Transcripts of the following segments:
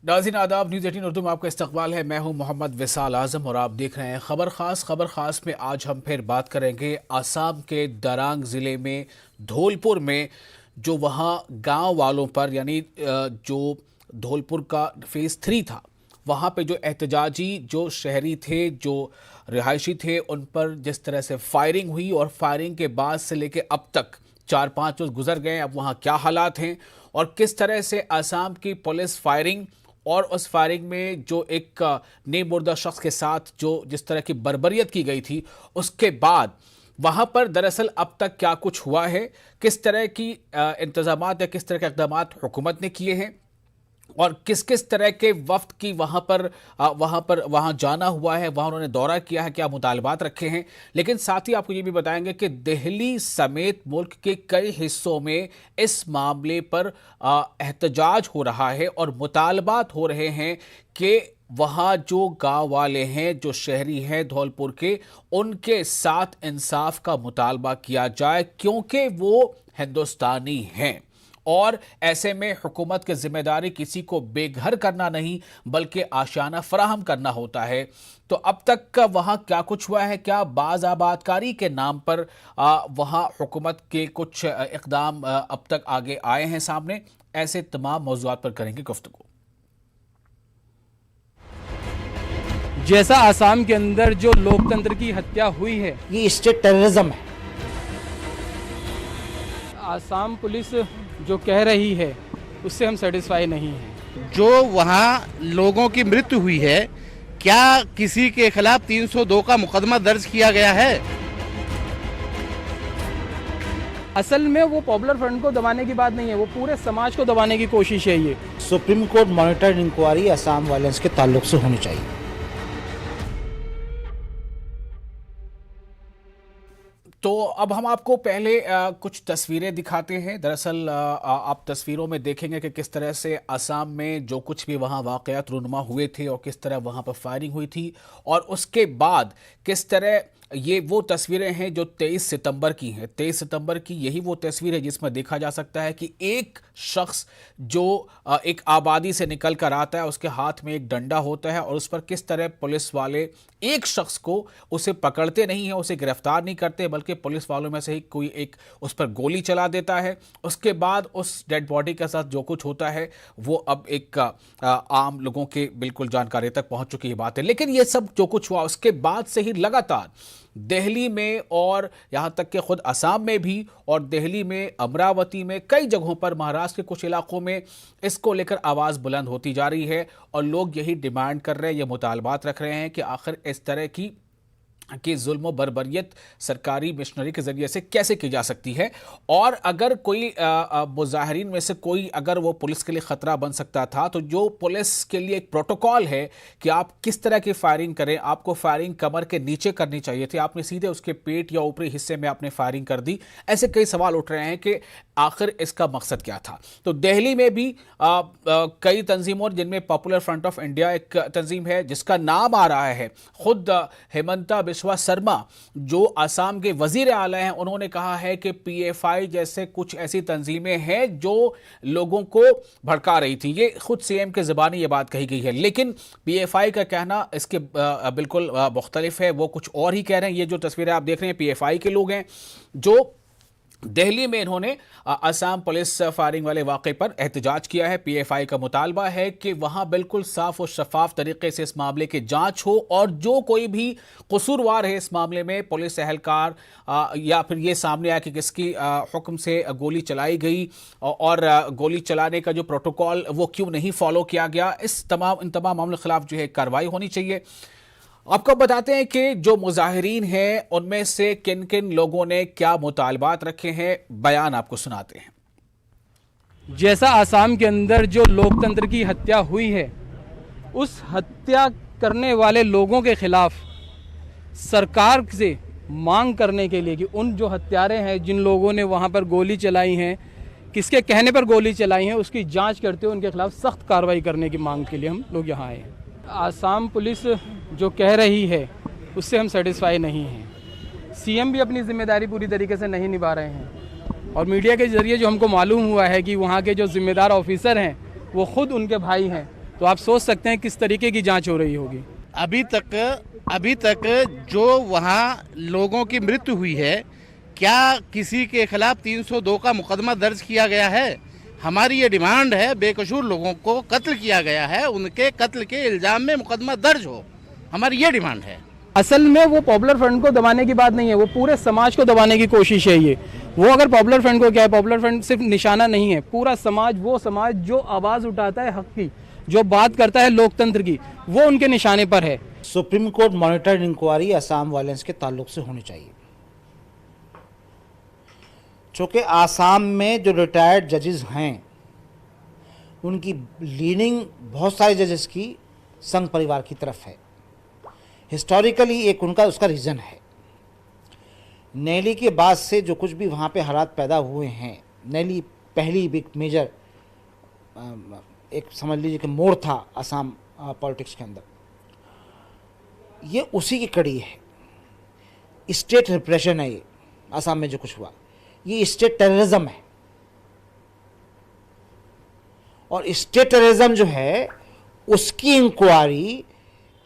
नाज़रीन आदाब, न्यूज़ 18 उर्दू में आपका इस्तकबाल है। मैं हूं मोहम्मद विसाल आज़म और आप देख रहे हैं खबर ख़ास में आज हम फिर बात करेंगे आसाम के दरांग ज़िले में धौलपुर में जो वहां गांव वालों पर यानी जो धौलपुर का फेज़ 3 था वहां पे जो एहतजाजी जो शहरी थे जो रिहायशी थे उन पर जिस तरह से फायरिंग हुई और फायरिंग के बाद से लेके अब तक 4-5 रोज गुजर गए। अब वहां क्या हालात हैं और किस तरह से आसाम की पुलिस फायरिंग और उस फायरिंग में जो एक नीम मुर्दा शख्स के साथ जो जिस तरह की बर्बरियत की गई थी उसके बाद वहां पर दरअसल अब तक क्या कुछ हुआ है, किस तरह की इंतजामात या किस तरह के इक़दामात हुकूमत ने किए हैं और किस किस तरह के वफ्द की वहां जाना हुआ है, वहां उन्होंने दौरा किया है, क्या मुतालबात रखे हैं। लेकिन साथ ही आपको ये भी बताएंगे कि दिल्ली समेत मुल्क के कई हिस्सों में इस मामले पर एहतजाज हो रहा है और मुतालबात हो रहे हैं कि वहां जो गांव वाले हैं, जो शहरी हैं धौलपुर के, उनके साथ इंसाफ का मुतालबा किया जाए क्योंकि वो हिंदुस्तानी हैं और ऐसे में हुकूमत की जिम्मेदारी किसी को बेघर करना नहीं बल्कि आशियाना फराहम करना होता है। तो अब तक का वहाँ क्या कुछ हुआ है, क्या बाज़ आबादकारी के नाम पर वहाँ हुकूमत के कुछ इक़दाम अब तक आगे आए हैं सामने, ऐसे तमाम मौज़ूआत पर करेंगे गुफ्तगू। जैसा आसाम के अंदर जो लोकतंत्र की हत्या हुई है, ये स्टेट टेररिज्म है। आसाम पुलिस जो कह रही है उससे हम सेटिस्फाई नहीं हैं। जो वहाँ लोगों की मृत्यु हुई है, क्या किसी के खिलाफ 302 का मुकदमा दर्ज किया गया है? असल में वो पॉपुलर फ्रंट को दबाने की बात नहीं है, वो पूरे समाज को दबाने की कोशिश है। ये Supreme Court monitored inquiry Assam violence के ताल्लुक से होनी चाहिए। तो अब हम आपको पहले कुछ तस्वीरें दिखाते हैं। दरअसल आप तस्वीरों में देखेंगे कि किस तरह से असम में जो कुछ भी वहाँ वाक़यात रूनुमा हुए थे और किस तरह वहाँ पर फायरिंग हुई थी और उसके बाद किस तरह ये वो तस्वीरें हैं जो 23 सितंबर की हैं। 23 सितंबर की यही वो तस्वीर है जिसमें देखा जा सकता है कि एक शख्स जो एक आबादी से निकल कर आता है, उसके हाथ में एक डंडा होता है और उस पर किस तरह पुलिस वाले एक शख्स को उसे पकड़ते नहीं हैं, उसे गिरफ्तार नहीं करते बल्कि पुलिस वालों में से ही कोई एक उस पर गोली चला देता है। उसके बाद उस डेड बॉडी के साथ जो कुछ होता है वो अब एक आम लोगों के बिल्कुल जानकारी तक पहुंच चुकी है बात है। लेकिन ये सब जो कुछ हुआ उसके बाद से ही लगातार दिल्ली में और यहाँ तक कि खुद असम में भी और दिल्ली में, अमरावती में, कई जगहों पर, महाराष्ट्र के कुछ इलाकों में इसको लेकर आवाज़ बुलंद होती जा रही है और लोग यही डिमांड कर रहे हैं, ये मुतालबात रख रहे हैं कि आखिर इस तरह की जुल्म बर्बरियत सरकारी मिशनरी के ज़रिए से कैसे की जा सकती है। और अगर कोई मुजाहिरीन में से कोई अगर वो पुलिस के लिए ख़तरा बन सकता था तो जो पुलिस के लिए एक प्रोटोकॉल है कि आप किस तरह की फायरिंग करें, आपको फायरिंग कमर के नीचे करनी चाहिए थी, आपने सीधे उसके पेट या ऊपरी हिस्से में आपने फायरिंग कर दी। ऐसे कई सवाल उठ रहे हैं कि आखिर इसका मकसद क्या था। तो दिल्ली में भी कई तंजीमों, जिनमें पॉपुलर फ्रंट ऑफ इंडिया एक तंजीम है जिसका नाम आ रहा है, खुद हेमंता बिस्वा शर्मा जो असम के वजीर आला हैं, उन्होंने कहा है कि पीएफआई जैसे कुछ ऐसी तंजीमें हैं जो लोगों को भड़का रही थी। ये खुद सीएम के ज़बानी ये बात कही गई है, लेकिन पीएफआई का कहना इसके बिल्कुल मुख्तलिफ है। वो कुछ और ही कह रहे हैं। ये जो तस्वीरें आप देख रहे हैं पीएफआई के लोग हैं जो दिल्ली में इन्होंने असम पुलिस फायरिंग वाले वाक़े पर एहतजाज किया है। पीएफआई का मुतालबा है कि वहां बिल्कुल साफ और शफाफ तरीके से इस मामले की जांच हो और जो कोई भी कसूरवार है इस मामले में, पुलिस एहलकार या फिर ये सामने आया कि किसकी हुक्म से गोली चलाई गई और गोली चलाने का जो प्रोटोकॉल वो क्यों नहीं फॉलो किया गया, इन तमाम मामलों के खिलाफ जो है कार्रवाई होनी चाहिए। आपको बताते हैं कि जो मुजाहिरीन हैं उनमें से किन किन लोगों ने क्या मुतालबात रखे हैं, बयान आपको सुनाते हैं। जैसा आसाम के अंदर जो लोकतंत्र की हत्या हुई है, उस हत्या करने वाले लोगों के खिलाफ सरकार से मांग करने के लिए कि उन जो हत्यारे हैं, जिन लोगों ने वहाँ पर गोली चलाई हैं, किसके कहने पर गोली चलाई हैं, उसकी जांच करते हुए उनके खिलाफ सख्त कार्रवाई करने की मांग के लिए हम लोग यहाँ आए हैं। आसाम पुलिस जो कह रही है उससे हम सेटिस्फाई नहीं हैं। सीएम भी अपनी जिम्मेदारी पूरी तरीके से नहीं निभा रहे हैं और मीडिया के ज़रिए जो हमको मालूम हुआ है कि वहाँ के जो ज़िम्मेदार ऑफिसर हैं वो ख़ुद उनके भाई हैं, तो आप सोच सकते हैं किस तरीके की जांच हो रही होगी। अभी तक जो वहाँ लोगों की मृत्यु हुई है, क्या किसी के खिलाफ 302 का मुकदमा दर्ज किया गया है? हमारी ये डिमांड है, बेकसूर लोगों को कत्ल किया गया है, उनके कत्ल के इल्जाम में मुकदमा दर्ज हो। हमारी ये डिमांड है। असल में वो पॉपुलर फ्रंट को दबाने की बात नहीं है, वो पूरे समाज को दबाने की कोशिश है ये। वो अगर पॉपुलर फ्रंट को क्या है, पॉपुलर फ्रंट सिर्फ निशाना नहीं है, पूरा समाज, वो समाज जो आवाज उठाता है हक की, जो बात करता है लोकतंत्र की, वो उनके निशाने पर है। Supreme Court monitored inquiry Assam violence के ताल्लुक से होनी चाहिए, चूँकि आसाम में जो रिटायर्ड जजेस हैं उनकी लीनिंग बहुत सारे जजेस की संघ परिवार की तरफ है। हिस्टोरिकली एक उनका उसका रीज़न है। नैली के बाद से जो कुछ भी वहाँ पे हालात पैदा हुए हैं, नैली पहली बिग मेजर एक समझ लीजिए कि मोड़ था असम पॉलिटिक्स के अंदर, ये उसी की कड़ी है। स्टेट रिप्रेशन है ये, असम में जो कुछ हुआ ये स्टेट टेररिज्म है, और स्टेट टेररिज्म जो है उसकी इंक्वायरी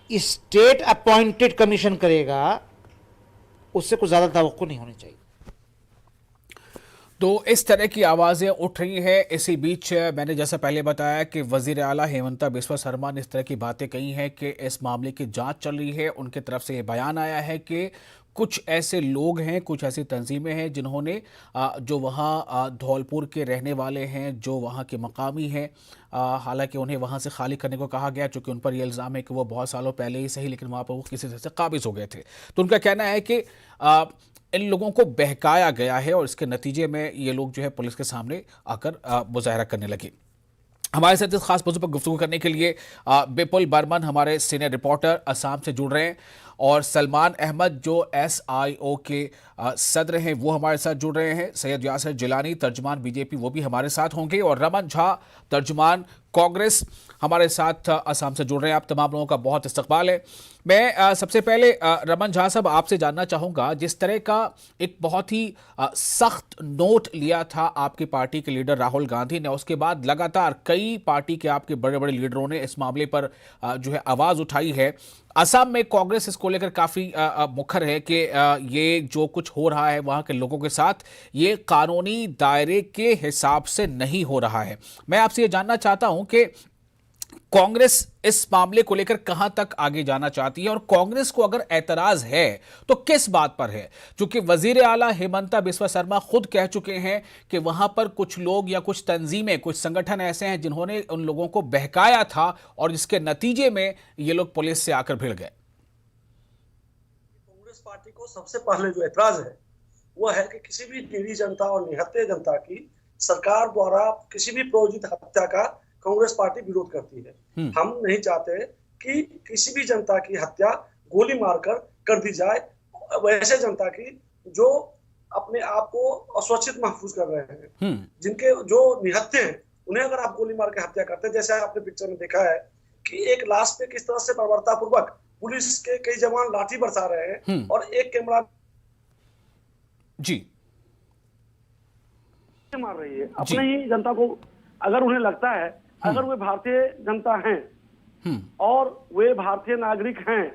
स्टेट अपॉइंटेड कमीशन करेगा, उससे कुछ ज़्यादा तवक्को नहीं होनी चाहिए। तो इस तरह की आवाज़ें उठ रही हैं। इसी बीच मैंने जैसा पहले बताया कि वज़ीर आला हेमंता बिस्वा शर्मा ने इस तरह की बातें कही हैं कि इस मामले की जांच चल रही है। उनकी तरफ से ये बयान आया है कि कुछ ऐसे लोग हैं, कुछ ऐसी तंजीमें हैं जिन्होंने जो वहाँ धौलपुर के रहने वाले हैं, जो वहाँ के मकामी हैं, हालांकि उन्हें वहाँ से खाली करने को कहा गया चूँकि उन पर यह इल्ज़ाम है कि वो बहुत सालों पहले ही सही लेकिन वहाँ पर वो किसी तरह से काबिज हो गए थे। तो उनका कहना है कि इन लोगों को बहकाया गया है और इसके नतीजे में ये लोग जो है पुलिस के सामने आकर मुजाहरा करने लगे। हमारे साथ इस खास मौजू पर गुफ्तगू करने के लिए विपुल बर्मन हमारे सीनियर रिपोर्टर असम से जुड़ रहे हैं, और सलमान अहमद जो SIO के सदर हैं वो हमारे साथ जुड़ रहे हैं। सैयद यासिर जिलानी तर्जुमान BJP वो भी हमारे साथ होंगे, और रमन झा तर्जुमान कांग्रेस हमारे साथ असम से जुड़ रहे हैं। आप तमाम लोगों का बहुत इस्तकबाल है। मैं सबसे पहले रमन झा साहब आपसे जानना चाहूँगा, जिस तरह का एक बहुत ही सख्त नोट लिया था आपकी पार्टी के लीडर राहुल गांधी ने, उसके बाद लगातार कई पार्टी के आपके बड़े बड़े लीडरों ने इस मामले पर जो है आवाज़ उठाई है। असम में कांग्रेस इसको लेकर काफ़ी मुखर है कि ये जो कुछ हो रहा है वहाँ के लोगों के साथ, ये कानूनी दायरे के हिसाब से नहीं हो रहा है। मैं आपसे ये जानना चाहता हूँ कि कांग्रेस इस मामले को लेकर कहां तक आगे जाना चाहती है, और कांग्रेस को अगर एतराज है तो किस बात पर है? क्योंकि वजीर आला हेमंता बिस्वा शर्मा खुद कह चुके हैं कि वहां पर कुछ लोग या कुछ तंजीमें, कुछ संगठन ऐसे हैं जिन्होंने उन लोगों को बहकाया था और जिसके नतीजे में ये लोग पुलिस से आकर भिड़ गए। कांग्रेस पार्टी को सबसे पहले जो एतराज है वो है कि किसी भी निरीह जनता और निहत्थे जनता की सरकार द्वारा किसी भी प्रायोजित हत्या का कांग्रेस पार्टी विरोध करती है। हम नहीं चाहते कि किसी भी जनता की हत्या गोली मारकर कर दी जाए, वैसे जनता की जो अपने आप को असुरक्षित महसूस कर रहे हैं, जिनके जो निहत्थे हैं, उन्हें अगर आप गोली मार के हत्या करते हैं, जैसे आपने पिक्चर में देखा है कि एक लाश पे किस तरह से बर्बरतापूर्वक पुलिस के कई जवान लाठी बरसा रहे हैं, और एक कैमरा जी मार रही है अपने ही जनता को। अगर उन्हें लगता है, अगर वे भारतीय जनता हैं और वे भारतीय नागरिक हैं,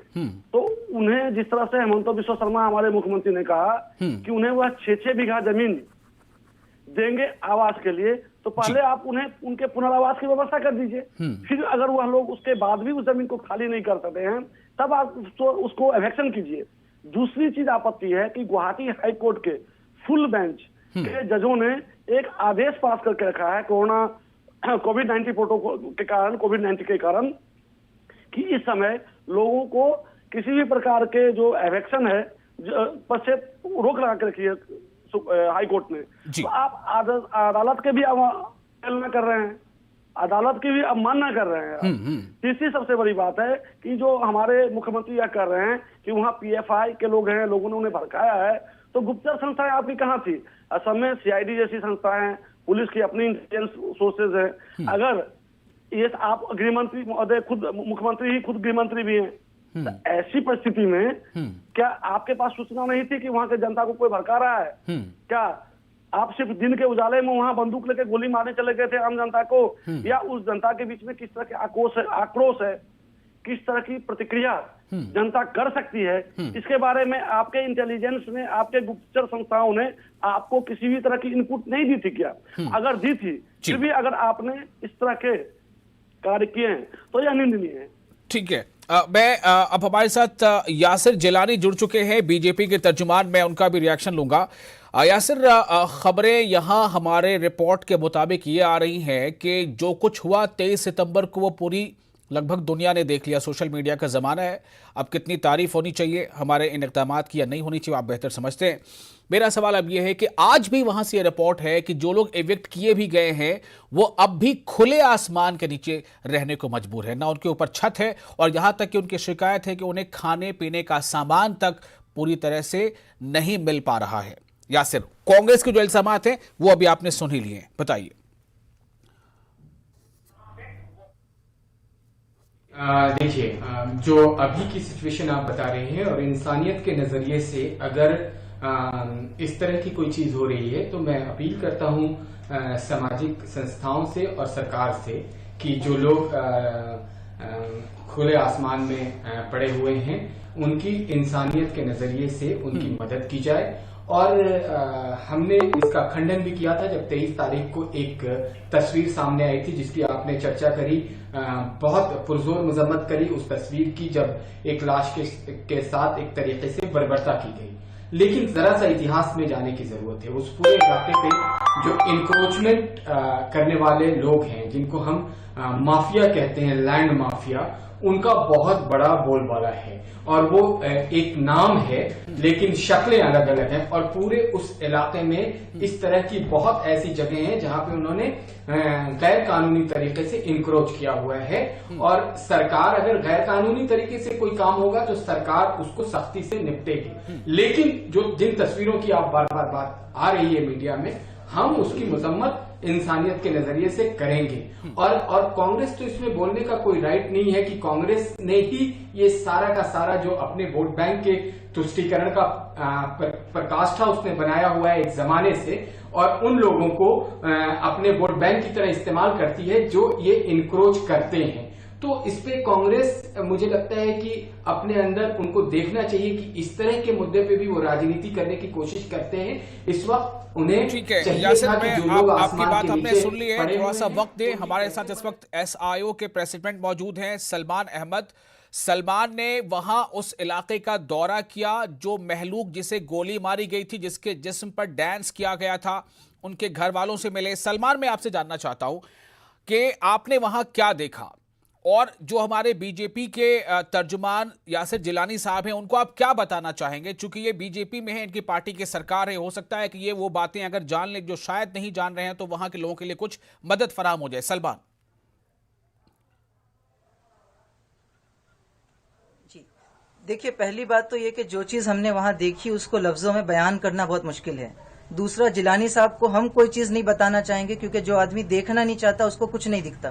तो उन्हें जिस तरह से हेमंत बिस्वा शर्मा हमारे मुख्यमंत्री ने कहा कि उन्हें वह 6 बीघा जमीन देंगे आवास के लिए, तो पहले आप उन्हें उनके पुनर्वास की व्यवस्था कर दीजिए। फिर अगर वह लोग उसके बाद भी उस जमीन को खाली नहीं कर सकते हैं, तब आप उसको एवेक्शन कीजिए। दूसरी चीज आपत्ति है कि गुवाहाटी हाई कोर्ट के फुल बेंच के जजों ने एक आदेश पास करके रखा है कोविड-19 प्रोटोकॉल के कारण, कोविड-19 के कारण, कि इस समय लोगों को किसी भी प्रकार के जो एवेक्शन है पर से रोक लगा के रखी है हाई कोर्ट ने। तो आप अदालत के भी अवहेलना कर रहे हैं, अदालत की भी अवमानना कर रहे हैं। तीसरी सबसे बड़ी बात है कि जो हमारे मुख्यमंत्री यह कर रहे हैं कि वहाँ PFI के लोग हैं, लोगों ने उन्हें भड़काया है, तो गुप्तचर संस्थाएं आपकी कहाँ थी? असम में CID जैसी संस्थाएं, पुलिस की अपनी इंटेलिजेंस सोर्सेज है। अगर ये आप गृहमंत्री महोदय खुद, मुख्यमंत्री ही खुद गृहमंत्री भी हैं, तो ऐसी परिस्थिति में क्या आपके पास सूचना नहीं थी कि वहां के जनता को कोई भड़का रहा है? क्या आप सिर्फ दिन के उजाले में वहां बंदूक लेके गोली मारने चले गए थे आम जनता को, या उस जनता के बीच में किस तरह के आक्रोश है, किस तरह की प्रतिक्रिया जनता कर सकती है, इसके बारे में आपके इंटेलिजेंस ने, आपके गुप्तचर संस्थाओं ने आपको किसी भी तरह की इनपुट नहीं दी थी क्या? अगर दी थी, फिर भी अगर आपने इस तरह के कार्य किए हैं तो यह निंदनीय है। ठीक है। मैं अब हमारे साथ यासिर जिलानी जुड़ चुके हैं, बीजेपी के तर्जुमान। मैं उनका भी रिएक्शन लूंगा। यासिर, खबरें यहाँ हमारे रिपोर्ट के मुताबिक ये आ रही हैं कि जो कुछ हुआ 23 सितंबर को वो पूरी लगभग दुनिया ने देख लिया। सोशल मीडिया का ज़माना है। अब कितनी तारीफ होनी चाहिए हमारे इन इक़दामात की या नहीं होनी चाहिए, आप बेहतर समझते हैं। मेरा सवाल अब यह है कि आज भी वहां से रिपोर्ट है कि जो लोग एविक्ट किए भी गए हैं वो अब भी खुले आसमान के नीचे रहने को मजबूर है, ना उनके ऊपर छत है, और यहां तक कि उनकी शिकायत है कि उन्हें खाने पीने का सामान तक पूरी तरह से नहीं मिल पा रहा है। यासिर, कांग्रेस के जो इल्जामात हैं वो अभी आपने सुन ही लिए, बताइए। देखिए, जो अभी की सिचुएशन आप बता रहे हैं और इंसानियत के नजरिए से अगर इस तरह की कोई चीज हो रही है तो मैं अपील करता हूं सामाजिक संस्थाओं से और सरकार से कि जो लोग खुले आसमान में पड़े हुए हैं उनकी इंसानियत के नजरिए से उनकी मदद की जाए। और हमने इसका खंडन भी किया था जब 23 तारीख को एक तस्वीर सामने आई थी जिसकी आपने चर्चा करी, बहुत पुरजोर मजम्मत करी उस तस्वीर की, जब एक लाश के साथ एक तरीके से बर्बरता की गई। लेकिन जरा सा इतिहास में जाने की जरूरत है। उस पूरे इलाके पे जो इंक्रोचमेंट करने वाले लोग हैं, जिनको हम माफिया कहते हैं, लैंड माफिया, उनका बहुत बड़ा बोलबाला है और वो एक नाम है लेकिन शक्लें अलग अलग हैं। और पूरे उस इलाके में इस तरह की बहुत ऐसी जगह हैं जहां पे उन्होंने गैर कानूनी तरीके से इंक्रोच किया हुआ है। और सरकार अगर गैर कानूनी तरीके से कोई काम होगा तो सरकार उसको सख्ती से निपटेगी। लेकिन जो जिन तस्वीरों की आप बार बार बात आ रही है मीडिया में, हम उसकी मजम्मत इंसानियत के नजरिए से करेंगे। और कांग्रेस तो इसमें बोलने का कोई राइट नहीं है कि कांग्रेस ने ही ये सारा का सारा जो अपने वोट बैंक के तुष्टीकरण का प्रकाष्ठा उसने बनाया हुआ है एक जमाने से, और उन लोगों को अपने वोट बैंक की तरह इस्तेमाल करती है जो ये इनक्रोच करते हैं। तो इस पे कांग्रेस, मुझे लगता है कि अपने अंदर उनको देखना चाहिए कि इस तरह के मुद्दे पे भी वो राजनीति करने की कोशिश करते हैं। इस वक्त उन्हें ठीक है यासिर, आपकी बात हमने सुन ली है। थोड़ा सा वक्त दे। हमारे साथ इस वक्त SIO के प्रेसिडेंट मौजूद हैं, सलमान अहमद। सलमान ने वहां उस इलाके का दौरा किया जो महलूक जिसे गोली मारी गई थी, जिसके जिस्म पर डांस किया गया था, उनके घर वालों से मिले। सलमान, मैं आपसे जानना चाहता हूं कि आपने वहां क्या देखा, और जो हमारे बीजेपी के तर्जुमान यासिर जिलानी साहब हैं उनको आप क्या बताना चाहेंगे? चूंकि ये बीजेपी में है, इनकी पार्टी की सरकार है, हो सकता है कि ये वो बातें अगर जान ले जो शायद नहीं जान रहे हैं तो वहां के लोगों के लिए कुछ मदद फराहम हो जाए। सलमान जी, देखिए, पहली बात तो ये कि जो चीज हमने वहां देखी उसको लफ्जों में बयान करना बहुत मुश्किल है। दूसरा, जिलानी साहब को हम कोई चीज नहीं बताना चाहेंगे क्योंकि जो आदमी देखना नहीं चाहता उसको कुछ नहीं दिखता।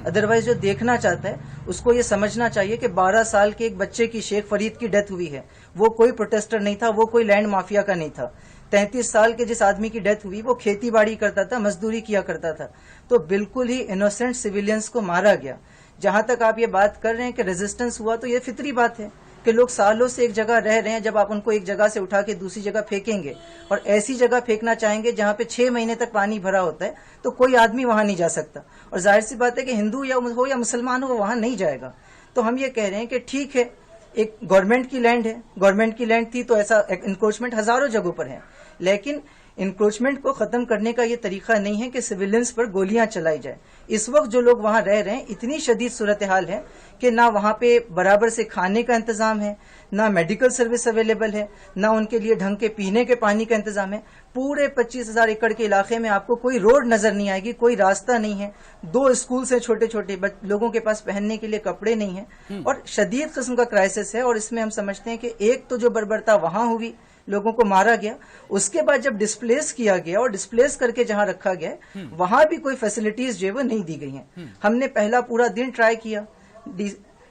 अदरवाइज जो देखना चाहता है उसको ये समझना चाहिए कि 12 साल के एक बच्चे की, शेख फरीद की डेथ हुई है। वो कोई प्रोटेस्टर नहीं था, वो कोई लैंड माफिया का नहीं था। 33 साल के जिस आदमी की डेथ हुई वो खेती बाड़ी करता था, मजदूरी किया करता था। तो बिल्कुल ही इनोसेंट सिविलियंस को मारा गया। जहां तक आप ये बात कर रहे हैं कि रेजिस्टेंस हुआ, तो ये फितरी बात है कि लोग सालों से एक जगह रह रहे हैं। जब आप उनको एक जगह से उठा के दूसरी जगह फेंकेंगे और ऐसी जगह फेंकना चाहेंगे जहां पे 6 महीने तक पानी भरा होता है, तो कोई आदमी वहां नहीं जा सकता। और जाहिर सी बात है कि हिंदू हो या मुसलमान हो, वो वहां नहीं जाएगा। तो हम ये कह रहे हैं कि ठीक है, एक गवर्नमेंट की लैंड है, गवर्नमेंट की लैंड थी तो ऐसा इंक्रोचमेंट हजारों जगहों पर है, लेकिन इंक्रोचमेंट को खत्म करने का ये तरीका नहीं है कि सिविलियंस पर गोलियां चलाई जाए। इस वक्त जो लोग वहां रह रहे हैं, इतनी शदीद सूरत हाल है कि ना वहां पे बराबर से खाने का इंतजाम है, ना मेडिकल सर्विस अवेलेबल है, ना उनके लिए ढंग के पीने के पानी का इंतजाम है। पूरे 25,000 एकड़ के इलाके में आपको कोई रोड नजर नहीं आएगी, कोई रास्ता नहीं है। 2 स्कूल से छोटे छोटे लोगों के पास पहनने के लिए कपड़े नहीं है और शदीद किस्म का क्राइसिस है। और इसमें हम समझते हैं कि एक तो जो बर्बरता वहां हुई, लोगों को मारा गया, उसके बाद जब डिस्प्लेस किया गया और डिस्प्लेस करके जहां रखा गया वहां भी कोई फैसिलिटीज जो है वो नहीं दी गई हैं। हमने पहला पूरा दिन ट्राई किया,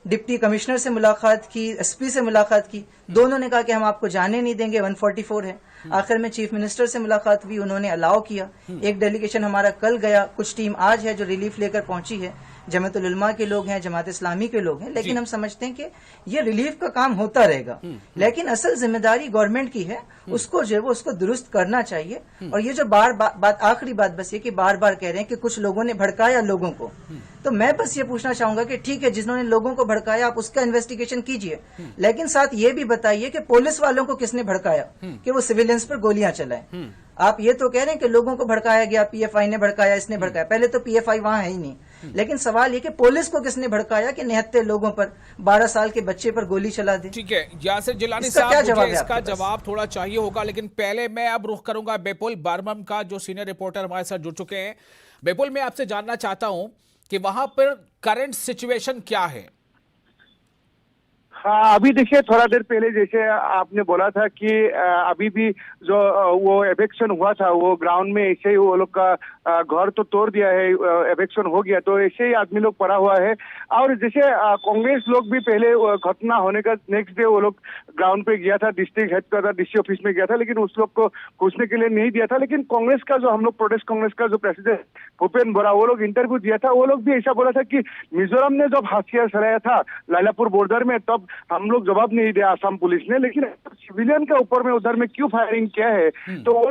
डिप्टी कमिश्नर से मुलाकात की, SP से मुलाकात की, दोनों ने कहा कि हम आपको जाने नहीं देंगे, 144 है। आखिर में चीफ मिनिस्टर से मुलाकात हुई, उन्होंने अलाउ किया। एक डेलीगेशन हमारा कल गया, कुछ टीम आज है जो रिलीफ लेकर पहुंची है। जमातुल उलमा के लोग हैं, जमात इस्लामी के लोग हैं, लेकिन हम समझते हैं कि ये रिलीफ का काम होता रहेगा, लेकिन असल जिम्मेदारी गवर्नमेंट की है, उसको जो है वो उसको दुरुस्त करना चाहिए। और ये जो बात आखिरी बात बस ये कि बार बार कह रहे हैं कि कुछ लोगों ने भड़काया लोगों को, तो मैं बस ये पूछना चाहूंगा कि ठीक है, जिन्होंने लोगों को भड़काया आप उसका इन्वेस्टिगेशन कीजिए, लेकिन साथ ये भी बताइए कि पुलिस वालों को किसने भड़काया कि वो सिविलियंस पर गोलियां चलाएं। आप ये तो कह रहे हैं कि लोगों को भड़काया गया, पीएफआई ने भड़काया, इसने भड़काया। पहले तो पीएफआई वहां है ही नहीं, लेकिन सवाल ये कि पुलिस को किसने भड़काया कि निहत्ते लोगों पर, 12 साल के बच्चे पर गोली चला दे। ठीक है यासिर जिलानी इसका साहब, क्या मुझे जवाब है इसका आपके पास? जवाब थोड़ा चाहिए होगा, लेकिन पहले मैं अब रुख करूंगा बेपुल बर्मन का, जो सीनियर रिपोर्टर हमारे साथ जुड़ चुके हैं। बेपुल, मैं आपसे जानना चाहता हूं कि वहां पर करंट सिचुएशन क्या है? हाँ, अभी देखिए थोड़ा देर पहले जैसे आपने बोला था कि अभी भी जो वो एवेक्शन हुआ था वो ग्राउंड में ऐसे ही वो लोग का घर तो तोड़ दिया है, एवेक्शन हो गया, तो ऐसे ही आदमी लोग पड़ा हुआ है। और जैसे कांग्रेस लोग भी पहले घटना होने का नेक्स्ट डे वो लोग ग्राउंड पे गया था, डिस्ट्रिक्ट हेडक्वार्टर डीसी ऑफिस में गया था, लेकिन उस लोग को घुसने के लिए नहीं दिया था। लेकिन कांग्रेस का जो हम लोग प्रदेश कांग्रेस का जो प्रेसिडेंट भूपेन बोरा, वो लोग इंटरव्यू दिया था, वो लोग भी ऐसा बोला था कि मिजोरम ने जब हाशिया चलाया था लालापुर बॉर्डर में, तब हम लोग जवाब नहीं दिया आसाम पुलिस ने, लेकिन सिविलियन के ऊपर में उधर में क्यों फायरिंग किया है, तो वो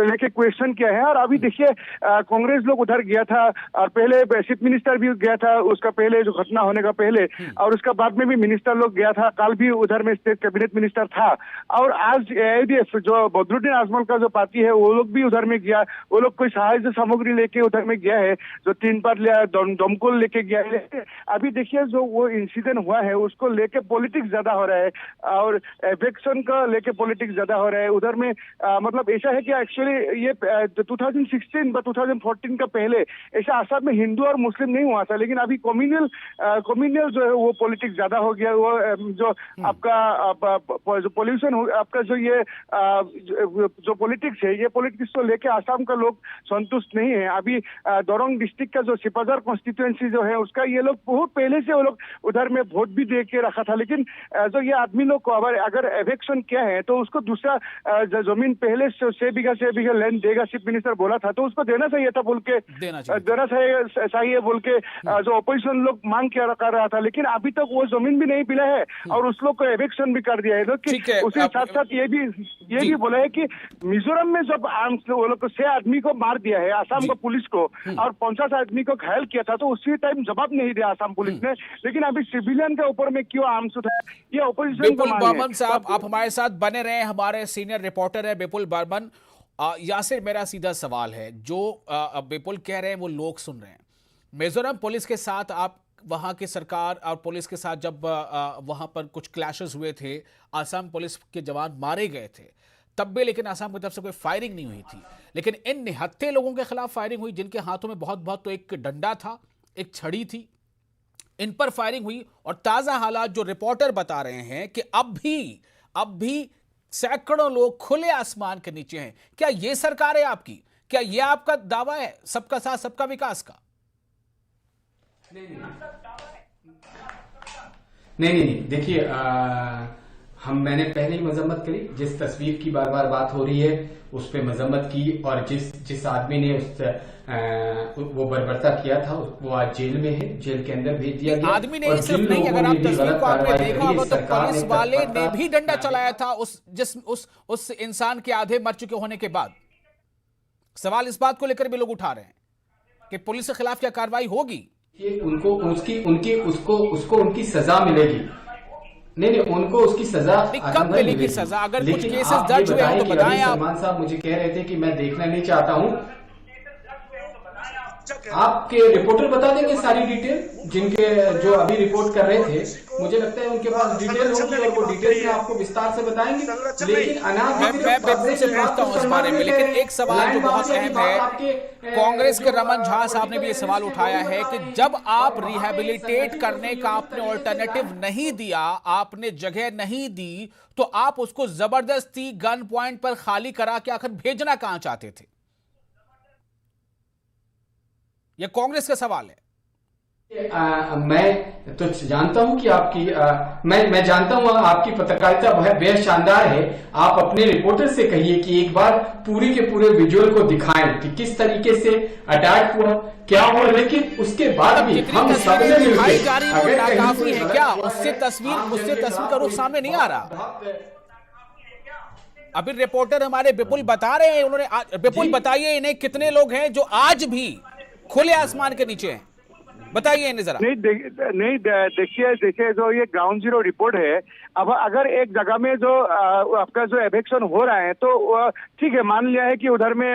लेके क्वेश्चन किया है। और अभी देखिए कांग्रेस लोग उधर गया था, और पहले चीफ मिनिस्टर भी गया था उसका पहले, जो घटना होने का पहले, और उसका बाद में भी मिनिस्टर लोग गया था, कल भी उधर में स्टेट कैबिनेट मिनिस्टर था। और आज AIDF जो बदरुद्दीन आजमल का जो पार्टी है वो लोग भी उधर में गया, वो लोग कोई सहायता सामग्री लेके उधर में गया है, जो 3 बार दमकल लेके गया है। अभी देखिए जो वो इंसिडेंट हुआ है उसको लेके पॉलिटिक्स ज्यादा हो रहा है, और एवेक्शन का लेके पॉलिटिक्स ज्यादा हो रहा है उधर में। मतलब ऐसा है कि एक्चुअली ये 2016 व 2014 का पहले ऐसा आसाम में हिंदू और मुस्लिम नहीं हुआ था, लेकिन अभी कम्युनल जो है वो पॉलिटिक्स ज्यादा हो गया। वो जो आपका जो पॉल्यूशन आपका जो ये जो पॉलिटिक्स है, ये पॉलिटिक्स को लेके आसाम का लोग संतुष्ट नहीं है। अभी दोरंग डिस्ट्रिक्ट का जो सिपाजार कॉन्स्टिट्यूएंसी जो है उसका ये लोग बहुत पहले से वो लोग उधर में वोट भी दे के रखा था, लेकिन जो ये आदमी लोग को अगर एवेक्शन किया है तो उसको दूसरा जमीन पहले 6 बीघा लैंड देगा, चीफ मिनिस्टर बोला था, तो उसको देना चाहिए था बोल के, देना चाहिए बोल के जो ऑपोजिशन लोग मांग कर रहा था, लेकिन अभी तक वो जमीन भी नहीं मिला है और उस लोग को एवेक्शन भी कर दिया है। उसके साथ साथ ये भी बोला है कि मिजोरम में जब वो लोग 6 आदमी को मार दिया है आसाम को पुलिस को, और 50 आदमी को घायल किया था, तो उसी टाइम जवाब नहीं दिया आसाम पुलिस ने, लेकिन अभी सिविलियन के ऊपर में क्यों आर्म्स उठाया, ये ऑपोजिशन बिपुल बर्मन साहब, आप हमारे साथ बने रहे, हमारे सीनियर रिपोर्टर है बिपुल बर्मन। यासिर, मेरा सीधा सवाल है, जो बिपुल कह रहे हैं वो लोग सुन रहे हैं। मिजोरम पुलिस के साथ आप वहां की सरकार और पुलिस के साथ जब वहां पर कुछ क्लैशेस हुए थे, आसाम पुलिस के जवान मारे गए थे, तब भी लेकिन आसाम की तरफ से कोई फायरिंग नहीं हुई थी। लेकिन इन निहत्थे लोगों के खिलाफ फायरिंग हुई, जिनके हाथों में बहुत तो एक डंडा था, एक छड़ी थी, इन पर फायरिंग हुई। और ताजा हालात जो रिपोर्टर बता रहे हैं कि अब भी सैकड़ों लोग खुले आसमान के नीचे हैं। क्या ये सरकार है आपकी? क्या ये आपका दावा है सबका साथ सबका विकास का? नहीं, देखिए, मैंने पहले ही मजम्मत करी, जिस तस्वीर की बार बार बात हो रही है उस पर मजम्मत की, और जिस आदमी ने वो बर्बरता किया था वो आज जेल में है, जेल के अंदर भेज दिया गया। आदमी ने सिर्फ नहीं, अगर आप तस्वीर को आपने देखा होगा तो पुलिस वाले ने भी डंडा चलाया था उस इंसान के आधे मर चुके होने के बाद। सवाल इस बात को लेकर भी लोग उठा रहे हैं कि पुलिस के खिलाफ क्या कार्रवाई होगी? उसको उनकी सजा मिलेगी। नहीं, उनको उसकी सजा कब मिलेगी सजा? अगर कुछ केसेस दर्ज हुए हैं तो बताएं आप। सलमान साहब मुझे कह रहे थे कि मैं देखना नहीं चाहता हूं, आपके रिपोर्टर बता देंगे सारी डिटेल, जिनके जो अभी रिपोर्ट कर रहे थे, मुझे लगता है उनके पास डिटेल होगी और वो डिटेल में आपको विस्तार से बताएंगे। लेकिन मैं बिल्कुल से पूछता हूं इस बारे में, लेकिन एक सवाल जो बहुत अहम है, कांग्रेस के रमन झा साहब ने भी ये सवाल उठाया है कि जब आप रिहैबिलिटेट करने का आपने ऑल्टरनेटिव नहीं दिया, आपने जगह नहीं दी, तो आप उसको जबरदस्ती गन पॉइंट पर खाली करा के आखिर भेजना कहां चाहते थे? यह कांग्रेस का सवाल है। मैं तो जानता हूं कि आपकी मैं जानता हूं आपकी पत्रकारिता बेहद शानदार है। आप अपने रिपोर्टर से कहिए कि एक बार पूरी के पूरे विजुअल को दिखाएं कि किस तरीके से अटैक हुआ, क्या हुआ, लेकिन उसके बाद भी हम सबसे दिखाई जा रही है वो नाकाफी है क्या? उससे तस्वीर का रुख सामने नहीं आ रहा। अभी रिपोर्टर हमारे विपुल बता रहे हैं, उन्होंने विपुल बताइए इन्हें कितने लोग हैं जो आज भी खुले आसमान के नीचे हैं, बताइए इन्हें जरा। नहीं देखिए जो ये ग्राउंड जीरो रिपोर्ट है, अब अगर एक जगह में जो आपका जो एविक्शन हो रहा है तो ठीक है, मान लिया है कि उधर में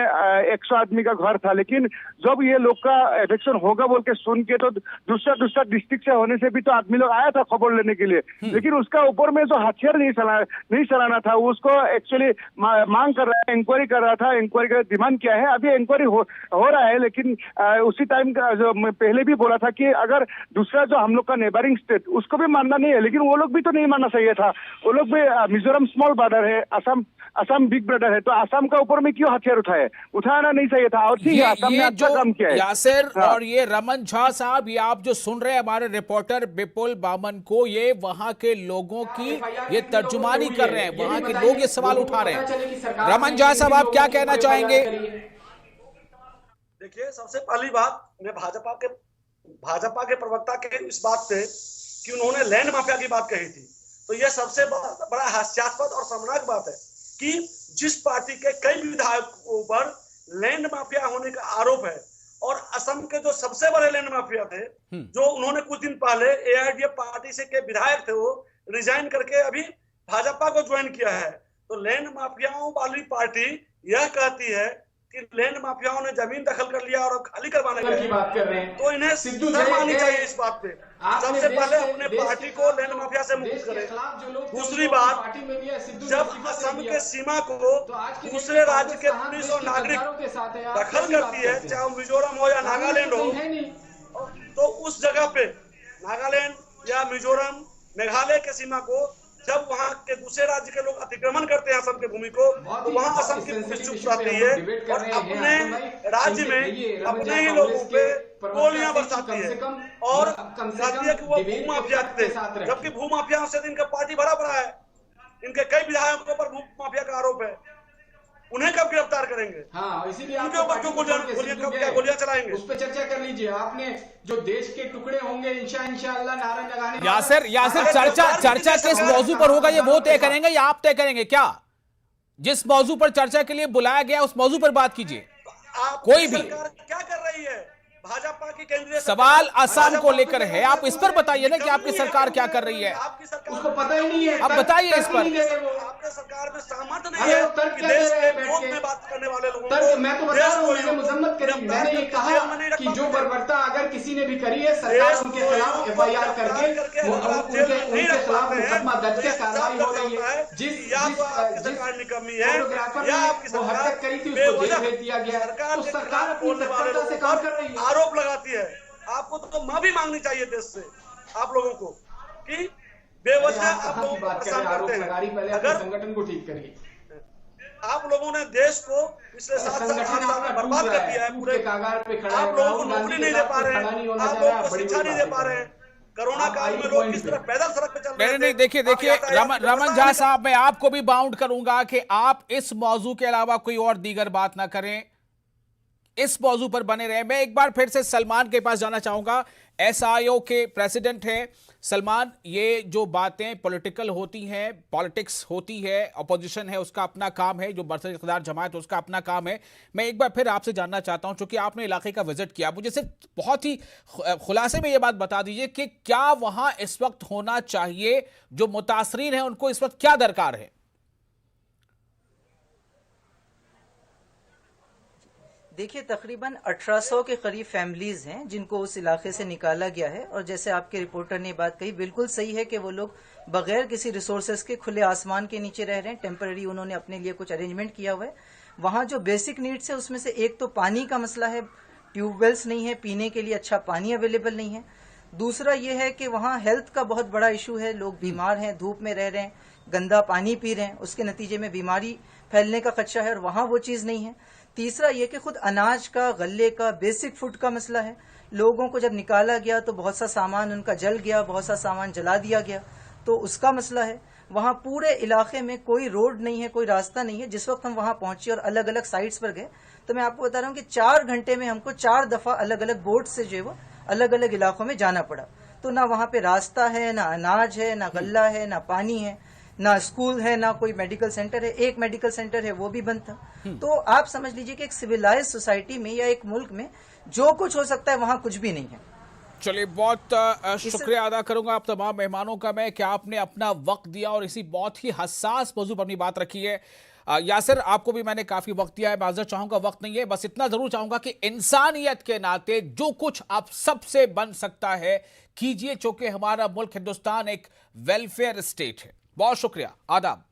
100 आदमी का घर था, लेकिन जब ये लोग का एविक्शन होगा बोल के सुन के तो दूसरा डिस्ट्रिक्ट से होने से भी तो आदमी लोग आया था खबर लेने के लिए, लेकिन उसका ऊपर में जो हथियार नहीं चलाना था उसको एक्चुअली मांग कर रहा है, इंक्वायरी कर रहा था, इंक्वायरी का डिमांड किया है। अभी इंक्वायरी हो रहा है, लेकिन उसी टाइम का जो मैं पहले भी बोला था कि अगर दूसरा जो हम लोग का नेबरिंग स्टेट उसको भी मानना नहीं है, लेकिन वो लोग भी तो नहीं मानना चाहिए था। वो लोग भी मिजोरम स्मॉल बॉर्डर है, असम बिग ब्रदर है, तो असम का ऊपर में क्यों हथियार उठाना नहीं चाहिए था। और ठीक है, असम ने अच्छा काम किया है। यासिर और ये रमन झा साहब, ये आप जो सुन रहे हैं हमारे रिपोर्टर विपुल बामन को, ये वहां के लोगों की ये तर्जुमानी कर रहे हैं, वहां के लोग ये सवाल उठा रहे हैं। रमन झा साहब, आप क्या कहना चाहेंगे? देखिए, सबसे पहली बात मैं भाजपा के प्रवक्ता के इस बात पे कि उन्होंने लैंड माफिया की बात कही थी, तो यह सबसे बड़ा हास्यास्पद और शर्मनाक बात है कि जिस पार्टी के कई विधायकों पर लैंड माफिया होने का आरोप है और असम के जो सबसे बड़े लैंड माफिया थे, जो उन्होंने कुछ दिन पहले एआईडीएफ पार्टी से के विधायक थे, वो रिजाइन करके अभी भाजपा को ज्वाइन किया है। तो लैंड माफियाओं वाली पार्टी यह कहती है कि लैंड माफियाओं ने जमीन दखल कर लिया और अब खाली करवाने की बात कर रहे हैं, तो इन्हें शर्म आनी चाहिए इस बात पे। सबसे पहले अपने पार्टी को लैंड माफिया से मुक्त करें। दूसरी बात, जब असम के सीमा को दूसरे राज्य के पुलिस और नागरिक दखल करती है, चाहे वो मिजोरम हो या नागालैंड हो, तो उस जगह पे नागालैंड या मिजोरम मेघालय के सीमा को जब वहाँ के दूसरे राज्य के लोग अतिक्रमण करते हैं असम के भूमि को, तो वहाँ असम की पुलिस चुप रहती है और अपने राज्य में अपने ही लोगों पे गोलियां बरसाती है और कहती है कि वो भूमाफिया थे, जबकि भूमाफियाओं से इनका पार्टी भरा पड़ा है। इनके कई विधायकों पर भूमाफिया का आरोप है, उन्हें कब गिरफ्तार करेंगे? हाँ, इसीलिए उनके ऊपर क्यों गोलियां चलाएंगे? उस पर चर्चा कर लीजिए। आपने जो देश के टुकड़े होंगे इंशाअल्लाह नारे लगाने। यासिर, चर्चा किस मौजू पर होगा ये वो तय करेंगे या आप तय करेंगे क्या? जिस मौजू पर चर्चा के लिए बुलाया गया उस मौजू पर बात कीजिए। कोई भी क्या कर रही है भाजपा की केंद्रीय सवाल असम को लेकर है, आप इस पर बताइए ना कि आपकी सरकार क्या कर रही है। उसको पता ही नहीं है, आप बताइए इस पर। आपके सरकार में सामर्थ्य नहीं है कि देश के विरोध में बात करने वाले लोगों को। मैं तो बता रहा हूं, मैंने मजम्मत करी, मैंने ये कहा कि जो बर्बरता अगर किसी ने भी करी है, सरकार उनके खिलाफ एफआईआर करके उनके खिलाफ मुकदमा दर्ज के कार्रवाई हो रही है। जिस सरकार निकम्मी है या आपकी सरकार करी थी उसको जेल भेज दिया गया, तो सरकार अपनी तत्परता से काम कर रही है, आरोप लगाती है। आपको तो माफी मांगनी चाहिए देश से, आप लोगों को, कि बेवजह आप लोगों को परेशान करते हैं। अगर संगठन को ठीक करिए, आप लोगों ने देश को पिछले 7 साल 8 साल में बर्बाद कर दिया है पूरे कागार पे खड़ा है। आप लोगों को नौकरी नहीं दे पा रहे हैं, आप लोगों को शिक्षा नहीं दे पा रहे हैं। कोरोना काल में लोग किस तरह पैदल सड़क पे चल रहे हैं। नहीं, देखिए रमन झा साहब, मैं आपको भी बाउंड करूंगा कि आप इस मौजू के अलावा कोई और दीगर बात ना करें, इस मौजू पर बने रहे। मैं एक बार फिर से सलमान के पास जाना चाहूंगा, एसआईओ के प्रेसिडेंट हैं सलमान। ये जो बातें पॉलिटिकल होती हैं, पॉलिटिक्स होती है, अपोजिशन है उसका अपना काम है, जो बरसर इख्तियार जमात उसका अपना काम है। मैं एक बार फिर आपसे जानना चाहता हूं, चूंकि आपने इलाके का विजिट किया, मुझे सिर्फ बहुत ही खुलासे में ये बात बता दीजिए कि क्या वहां इस वक्त होना चाहिए, जो मुतासरीन है उनको इस वक्त क्या दरकार है? देखिए, तकरीबन 1800 के करीब फैमिलीज हैं जिनको उस इलाके से निकाला गया है, और जैसे आपके रिपोर्टर ने बात कही, बिल्कुल सही है कि वो लोग बगैर किसी रिसोर्सेज के खुले आसमान के नीचे रह रहे हैं। टेम्पररी उन्होंने अपने लिए कुछ अरेंजमेंट किया हुआ है। वहाँ जो बेसिक नीड्स है उसमें से एक तो पानी का मसला है, ट्यूबवेल्स नहीं है, पीने के लिए अच्छा पानी अवेलेबल नहीं है। दूसरा ये है कि वहाँ हेल्थ का बहुत बड़ा इशू है, लोग बीमार हैं, धूप में रह रहे हैं, गंदा पानी पी रहे हैं, उसके नतीजे में बीमारी फैलने का खदशा है, और वहाँ वो चीज़ नहीं है। तीसरा ये कि खुद अनाज का, गल्ले का, बेसिक फूड का मसला है। लोगों को जब निकाला गया तो बहुत सा सामान उनका जल गया, बहुत सा सामान जला दिया गया, तो उसका मसला है। वहां पूरे इलाके में कोई रोड नहीं है, कोई रास्ता नहीं है। जिस वक्त हम वहां पहुंचे और अलग अलग साइट्स पर गए तो मैं आपको बता रहा हूं कि 4 घंटे में हमको 4 दफा अलग अलग बोट से जो है वो अलग अलग इलाकों में जाना पड़ा। तो ना वहां पे रास्ता है, ना अनाज है, ना गल्ला है, ना पानी है, ना स्कूल है, ना कोई मेडिकल सेंटर है। एक मेडिकल सेंटर है वो भी बंद था। तो आप समझ लीजिए कि एक सिविलाइज सोसाइटी में या एक मुल्क में जो कुछ हो सकता है वहां कुछ भी नहीं है। चलिए, बहुत शुक्रिया अदा करूंगा आप तमाम मेहमानों का मैं कि आपने अपना वक्त दिया और इसी बहुत ही हसास मौजू पर अपनी बात रखी है। यासिर, आपको भी मैंने काफी वक्त दिया है, माजरत चाहूंगा वक्त नहीं है, बस इतना जरूर चाहूंगा कि इंसानियत के नाते जो कुछ आप सबसे बन सकता है कीजिए, चूंकि हमारा मुल्क हिंदुस्तान एक वेलफेयर स्टेट है। बहुत शुक्रिया, आदाब।